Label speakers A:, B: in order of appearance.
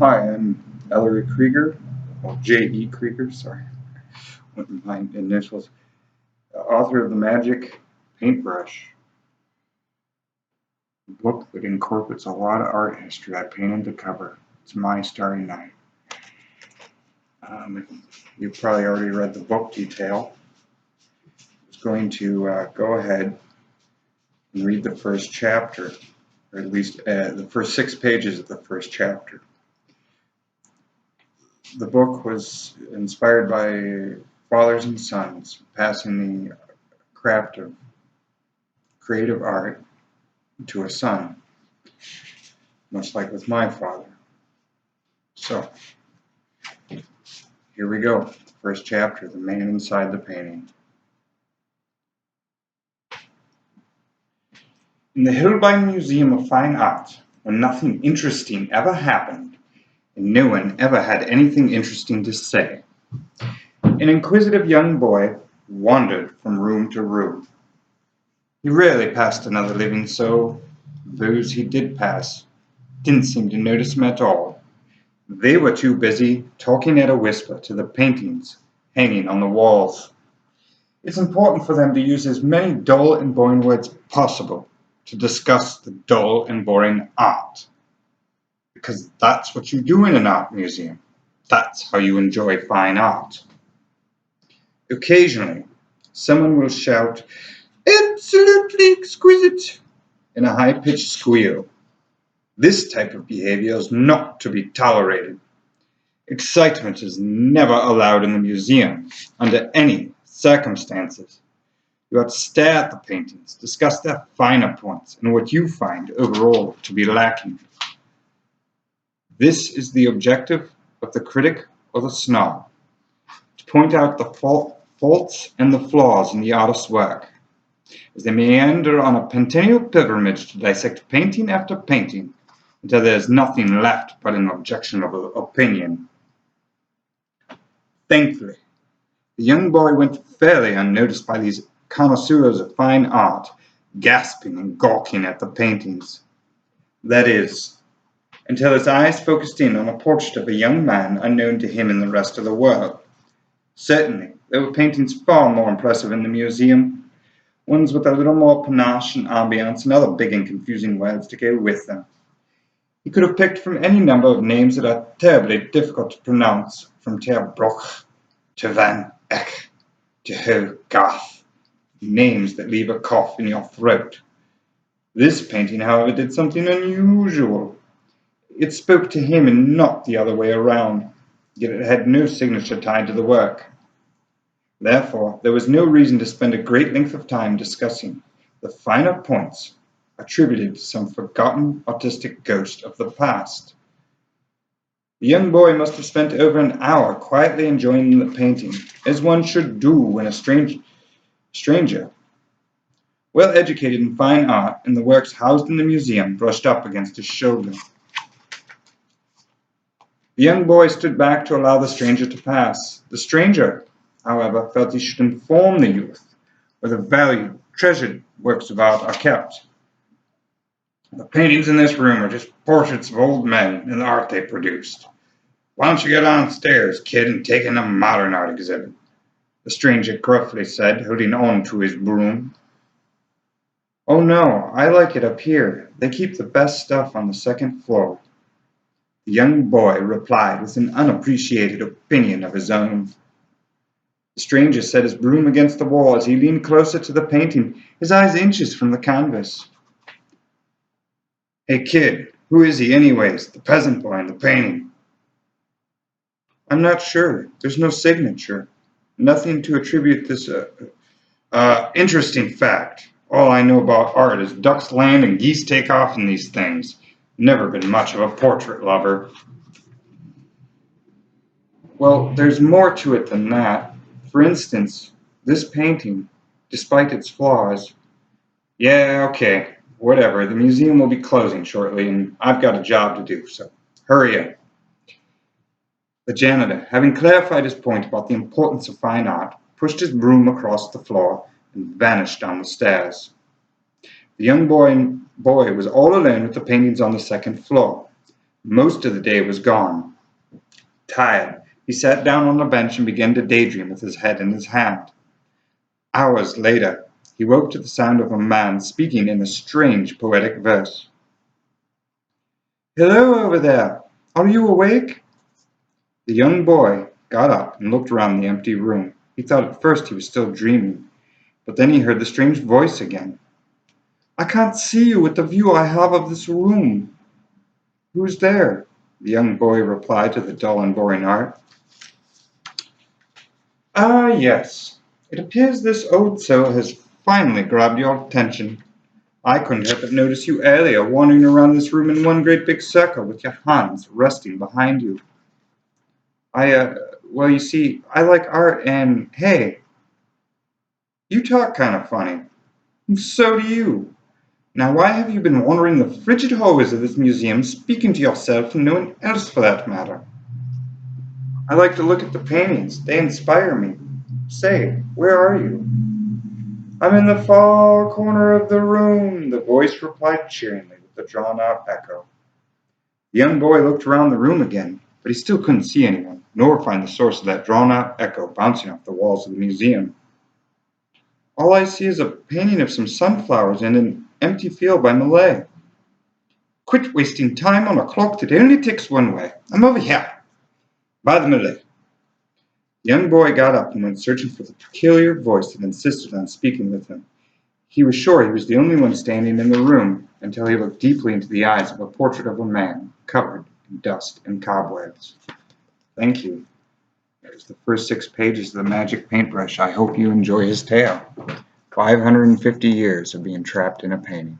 A: Hi, I'm Ellery Krieger, well, J.E. Krieger, sorry, with my initials, author of the Magic Paintbrush, a book that incorporates a lot of art history I painted the cover. It's my Starry Night. You've probably already read the book detail. I was going to go ahead and read the first chapter, or at least the first 6 pages of the first chapter. The book was inspired by fathers and sons passing the craft of creative art to a son, much like with my father. So, here we go. First chapter, The Man Inside the Painting. In the Holbein Museum of Fine Art, where nothing interesting ever happened, and no one ever had anything interesting to say, an inquisitive young boy wandered from room to room. He rarely passed another living soul. Those he did pass didn't seem to notice him at all. They were too busy talking at a whisper to the paintings hanging on the walls. It's important for them to use as many dull and boring words possible to discuss the dull and boring art. Because that's what you do in an art museum. That's how you enjoy fine art. Occasionally, someone will shout, "Absolutely exquisite," in a high-pitched squeal. This type of behavior is not to be tolerated. Excitement is never allowed in the museum, under any circumstances. You are to stare at the paintings, discuss their finer points, and what you find overall to be lacking. This is the objective of the critic or the snob, to point out the faults and the flaws in the artist's work, as they meander on a continual pilgrimage to dissect painting after painting until there is nothing left but an objectionable opinion. Thankfully, the young boy went fairly unnoticed by these connoisseurs of fine art, gasping and gawking at the paintings. That is, until his eyes focused in on a portrait of a young man unknown to him and the rest of the world. Certainly, there were paintings far more impressive in the museum, ones with a little more panache and ambiance and other big and confusing words to go with them. He could have picked from any number of names that are terribly difficult to pronounce, from Ter Broch to Van Eyck to Hogarth, names that leave a cough in your throat. This painting, however, did something unusual. It spoke to him and not the other way around, yet it had no signature tied to the work. Therefore, there was no reason to spend a great length of time discussing the finer points attributed to some forgotten artistic ghost of the past. The young boy must have spent over an hour quietly enjoying the painting, as one should do when a stranger, well educated in fine art and the works housed in the museum, brushed up against his shoulder. The young boy stood back to allow the stranger to pass. The stranger, however, felt he should inform the youth where the valued, treasured works of art are kept. The paintings in this room are just portraits of old men and the art they produced. Why don't you get downstairs, kid, and take in a modern art exhibit? The stranger gruffly said, holding on to his broom. Oh no, I like it up here. They keep the best stuff on the second floor. The young boy replied with an unappreciated opinion of his own. The stranger set his broom against the wall as he leaned closer to the painting, his eyes inches from the canvas. Hey kid, who is he anyways, the peasant boy in the painting? I'm not sure. There's no signature. Nothing to attribute this interesting fact. All I know about art is ducks land and geese take off in these things. Never been much of a portrait lover. Well, there's more to it than that. For instance, this painting, despite its flaws. Yeah, okay, whatever. The museum will be closing shortly, and I've got a job to do, so hurry up. The janitor, having clarified his point about the importance of fine art, pushed his broom across the floor and vanished down the stairs. The young boy was all alone with the paintings on the second floor. Most of the day was gone. Tired, he sat down on a bench and began to daydream with his head in his hand. Hours later, he woke to the sound of a man speaking in a strange poetic verse. "Hello over there! Are you awake?" The young boy got up and looked around the empty room. He thought at first he was still dreaming, but then he heard the strange voice again. "I can't see you with the view I have of this room." "Who's there?" the young boy replied to the dull and boring art. "Ah, yes. It appears this old soul has finally grabbed your attention. I couldn't help but notice you earlier, wandering around this room in one great big circle with your hands resting behind you. Well, you see, I like art and, hey, you talk kind of funny. And so do you. Now, why have you been wandering the frigid hallways of this museum, speaking to yourself and no one else for that matter? I like to look at the paintings. They inspire me. Say, where are you?" "I'm in the far corner of the room," the voice replied cheeringly with a drawn-out echo. The young boy looked around the room again, but he still couldn't see anyone, nor find the source of that drawn-out echo bouncing off the walls of the museum. "All I see is a painting of some sunflowers and an empty field by Malay." "Quit wasting time on a clock that only ticks one way. I'm over here, by the Malay." The young boy got up and went searching for the peculiar voice that insisted on speaking with him. He was sure he was the only one standing in the room until he looked deeply into the eyes of a portrait of a man covered in dust and cobwebs. Thank you. There's the first 6 pages of the Magic Paintbrush. I hope you enjoy his tale. 550 years of being trapped in a painting.